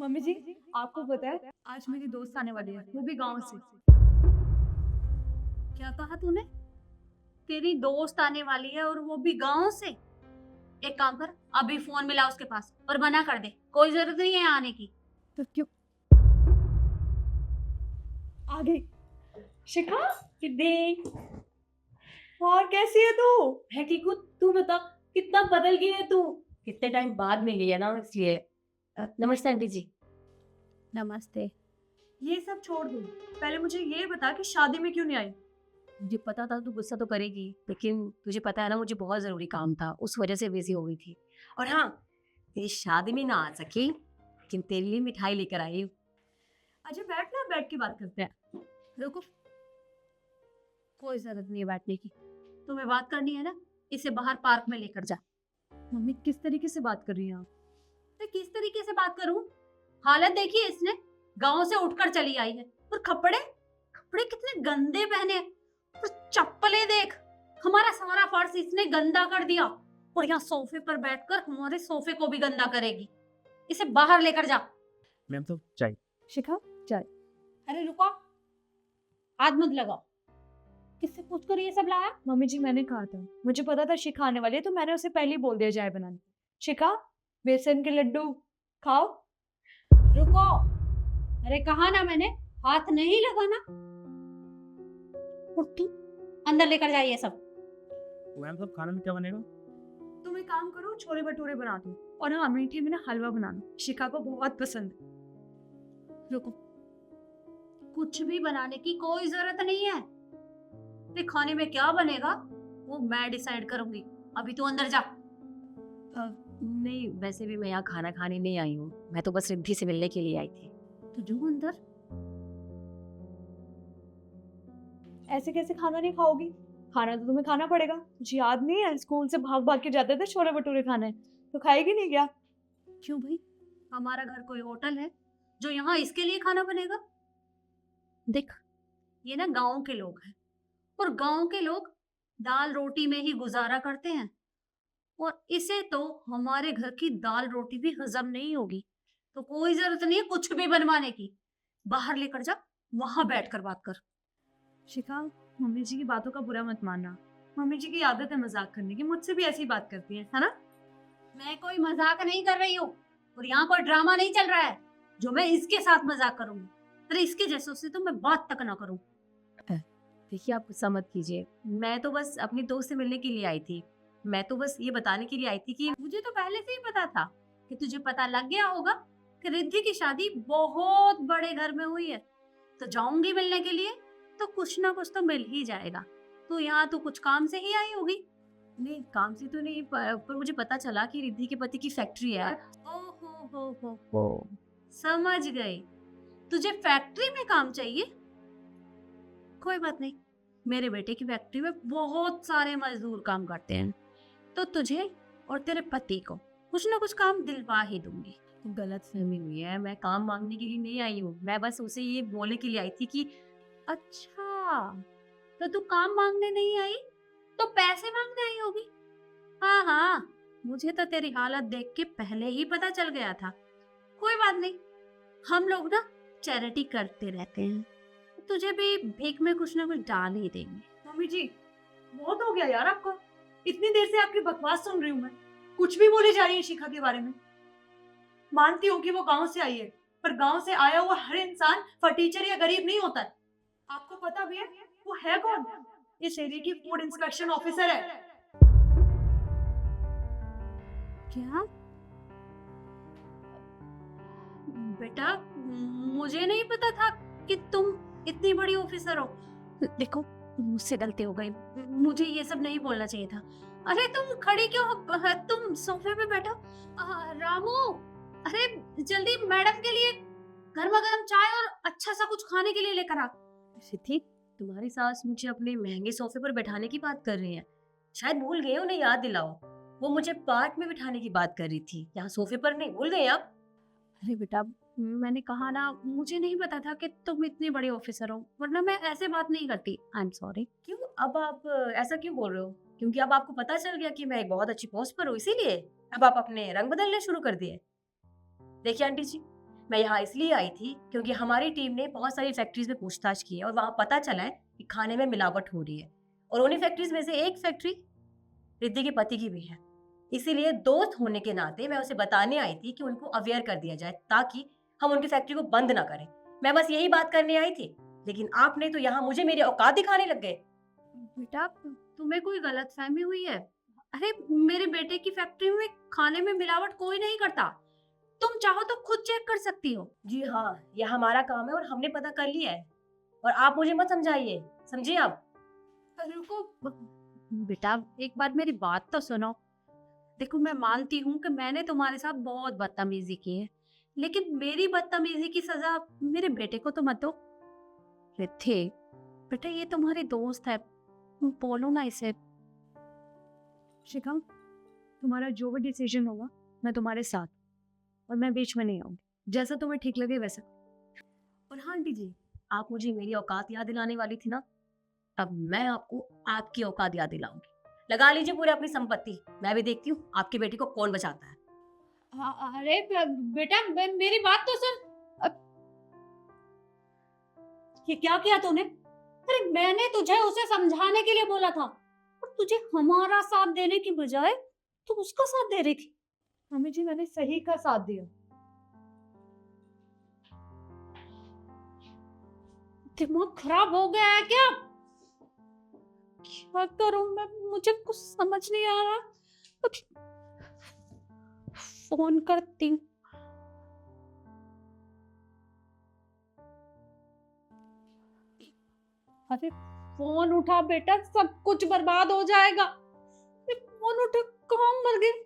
Mummy जी, आपको पता है आज मेरी दोस्त आने वाली है, वो भी गांव से। क्या कहा तूने? तेरी दोस्त आने वाली है और वो भी गांव से? एक काम कर, अभी फोन मिला उसके पास और मना कर दे, कोई जरूरत नहीं है आने की। तो क्यों आ गई? शिखा, सिद्धि, और कैसी है तू? मैं ठीक हूँ। तू बता, कितना बदल गई है तू। कितने टाइम बाद मिली है ना, इसलिए। नमस्ते आंटी जी। नमस्ते। ये सब छोड़ दो, पहले मुझे ये बता कि शादी में क्यों नहीं आई? मुझे पता था तू गुस्सा तो करेगी, लेकिन तुझे पता है ना, मुझे बहुत जरूरी काम था, उस वजह से बिजी हो गई थी। और हाँ, तेरी शादी में ना आ सकी, लेकिन तेरे लिए मिठाई लेकर आई हूँ। अच्छा बैठ ना, बैठ के बात करते हैं। रुको, कोई जरूरत नहीं है बैठने की। तुम्हें बात करनी है ना, इसे बाहर पार्क में लेकर जा। मम्मी किस तरीके से बात कर रही हैं आप? मैं किस तरीके से बात करूं? हालत देखिए इसने, गांव से उठकर चली आई है। और कपड़े कपड़े कितने गंदे पहने हैं। और चप्पलें देख, हमारा सारा फर्श इसने गंदा कर दिया। और यहाँ सोफे पर बैठकर हमारे सोफे को भी गंदा करेगी। इसे बाहर लेकर जा। मैम तो चाहिए। शिखा, चाय। अरे रुको, हाथ मत लगाओ। किससे पूछ कर ये सब लाया? मम्मी जी, मैंने कहा था, मुझे पता था शिखा आने वाली है, तो मैंने उसे पहले ही बोल दिया चाय बनाने। शिखा, बेसन के लड्डू खाओ। रुको, अरे कहा ना मैंने, हाथ नहीं लगाना। उठ तू, अंदर लेकर जाइए सब। मैम तो खाना में क्या बनेगा? तुम एक काम करो, छोले भटूरे बना दो, और हाँ, मीठे में ना हलवा बनाना, शिखा को बहुत पसंद है। रुको, कुछ भी बनाने की कोई जरूरत नहीं है। ते खाने में क्या बनेगा वो मैं डिसाइड करूंगी। अभी तू अंदर जा। नहीं, वैसे भी मैं यहाँ खाना खाने नहीं आई हूँ, मैं तो बस रिद्धि से मिलने के लिए आई थी। तो जो अंदर। ऐसे कैसे खाना नहीं खाओगी? खाना तो तुम्हें खाना पड़ेगा। तुझे याद नहीं है, स्कूल से भाग भाग के जाते थे छोले भटूरे खाने, तो खाएगी नहीं क्या? क्यों भाई, हमारा घर कोई होटल है जो यहाँ इसके लिए खाना बनेगा? देख, ये ना गांव के लोग हैं, और गांव के लोग दाल रोटी में ही गुजारा करते हैं। और इसे तो हमारे घर की दाल रोटी भी हजम नहीं होगी, तो कोई जरूरत नहीं है कुछ भी बनवाने की। बाहर लेकर जा, वहां बैठकर बात कर। शिखा, मम्मी जी की बातों का बुरा मत मानना। मम्मी जी की आदत है मजाक करने की, मुझसे भी ऐसी ही बात करती है ना? मैं कोई मजाक नहीं कर रही हूँ, और यहाँ कोई ड्रामा नहीं चल रहा है जो मैं इसके साथ मजाक करूंगी। अरे इसके जैसों से तो मैं बात तक ना करूँ। देखिए, आप गुस्सा मत कीजिए, मैं तो बस अपनी दोस्त से मिलने के लिए आई थी। मैं तो बस ये बताने के लिए आई थी कि मुझे तो पहले से ही पता था कि तुझे पता लग गया होगा कि रिद्धि की शादी बहुत बड़े घर में हुई है। तो जाऊंगी मिलने के लिए, तो कुछ ना कुछ तो मिल ही जाएगा। तो यहाँ तो कुछ काम से ही आई होगी। नहीं, काम से तो नहीं, पर मुझे पता चला कि रिद्धि के पति की फैक्ट्री है। ओहो हो, समझ गई, तुझे फैक्ट्री में काम चाहिए। कोई बात नहीं, मेरे बेटे की फैक्ट्री में बहुत सारे मजदूर काम करते हैं, तो तुझे और तेरे पति को कुछ ना कुछ काम दिलवा ही दूंगी। गलत फहमी हुई है, मैं काम मांगने के लिए नहीं आई हूँ, मैं बस उसे ये बोलने के लिए आई थी कि अच्छा, तो तू काम मांगने नहीं आई, तो पैसे मांगने आई होगी। हाँ हाँ, मुझे तो तेरी हालत देख के पहले ही पता चल गया था। कोई बात नहीं, हम लोग ना चैरिटी करते रहते हैं, तुझे भी भीख में कुछ ना कुछ डाल ही देंगे। मम्मी जी, बहुत हो गया यार आपको। इतनी देर से आपकी बकवास सुन रही हूँ मैं, कुछ भी बोली जा रही है शिखा के बारे में। मानती हूँ कि वो गांव से आई है, पर गांव से आया हुआ हर इंसान फटीचर या गरीब नहीं होता है। आपको पता भी है वो है कौन? इस एरिया की फूड इंस्पेक्शन ऑफिसर है। क्या बेटा, मुझे नहीं पता था कि तुम इतनी बड़ी ऑफिसर हो। देखो, मुझसे गलती हो गई, मुझे ये सब नहीं बोलना चाहिए था। अरे तुम खड़ी क्यों हो? तुम सोफे पे बैठो। रामू, अरे जल्दी मैडम के लिए गर्मा गर्म चाय और अच्छा सा कुछ खाने के लिए लेकर आ। सिद्धि, तुम्हारी सास मुझे अपने महंगे सोफे पर बैठाने की बात कर रही है। शायद भूल गए, उन्हें याद दिलाओ। वो मुझे पार्क में बिठाने की बात कर रही थी, यहाँ सोफे पर नहीं। भूल गए आप? अरे बेटा, मैंने कहा ना, मुझे नहीं पता था कि तुम इतने बड़े ऑफिसर हो, वरना मैं ऐसे बात नहीं करती। I am sorry. क्यों अब आप ऐसा क्यों बोल रहे हो? क्योंकि अब आपको पता चल गया कि मैं एक बहुत अच्छी पोस्ट पर हूँ, इसीलिए अब आप अपने रंग बदलने शुरू कर दिए। देखिए आंटी जी, मैं यहाँ इसलिए आई थी क्योंकि हमारी टीम ने बहुत सारी फैक्ट्रीज में पूछताछ की है और वहाँ पता चला है कि खाने में मिलावट हो रही है, और उन्हीं फैक्ट्रीज में से एक फैक्ट्री रिद्धि के पति की भी है। इसीलिए दोस्त होने के नाते मैं उसे बताने आई थी कि उनको अवेयर कर दिया जाए ताकि हम उनकी फैक्ट्री को बंद ना करें। मैं बस यही बात करने आई थी, लेकिन आपने तो यहाँ मुझे मेरी औकात दिखाने लग गए। बेटा तुम्हें कोई गलतफहमी हुई है। अरे मेरे बेटे की फैक्ट्री में खाने में मिलावट कोई नहीं करता, तुम चाहो तो खुद चेक कर सकती हो। जी हाँ, यह हमारा काम है और हमने पता कर लिया है, और आप मुझे मत समझाइए, समझिए आप। रुको बेटा, एक बार मेरी बात तो सुनो। देखो मैं मानती हूँ कि मैंने तुम्हारे साथ बहुत बदतमीजी की है, लेकिन मेरी बदतमीजी की सजा मेरे बेटे को तो मत दो। रिद्धि बेटा ये तुम्हारी दोस्त है, बोलो ना इसे। शिखा, तुम्हारा जो भी डिसीजन होगा मैं तुम्हारे साथ, और मैं बीच में नहीं आऊंगी, जैसा तुम्हें ठीक लगे वैसा। और हाँ आंटी जी, आप मुझे मेरी औकात याद दिलाने वाली थी ना, अब मैं आपको आपकी औकात याद दिलाऊंगी। लगा लीजिए पूरी अपनी संपत्ति, मैं भी देखती हूँ आपकी बेटी को कौन बचाता है। अरे बेटा मेरी बात तो सुन। ये क्या किया तूने? अरे मैंने तुझे उसे समझाने के लिए बोला था, और तुझे हमारा साथ देने की बजाय तू उसका साथ दे रही थी। मम्मी जी, मैंने सही का साथ दिया। दिमाग खराब हो गया है क्या? क्या करूं मैं, मुझे कुछ समझ नहीं आ रहा। फोन करती हूँ। अरे फोन उठा बेटा, सब कुछ बर्बाद हो जाएगा। फोन उठा, कहाँ मर गई?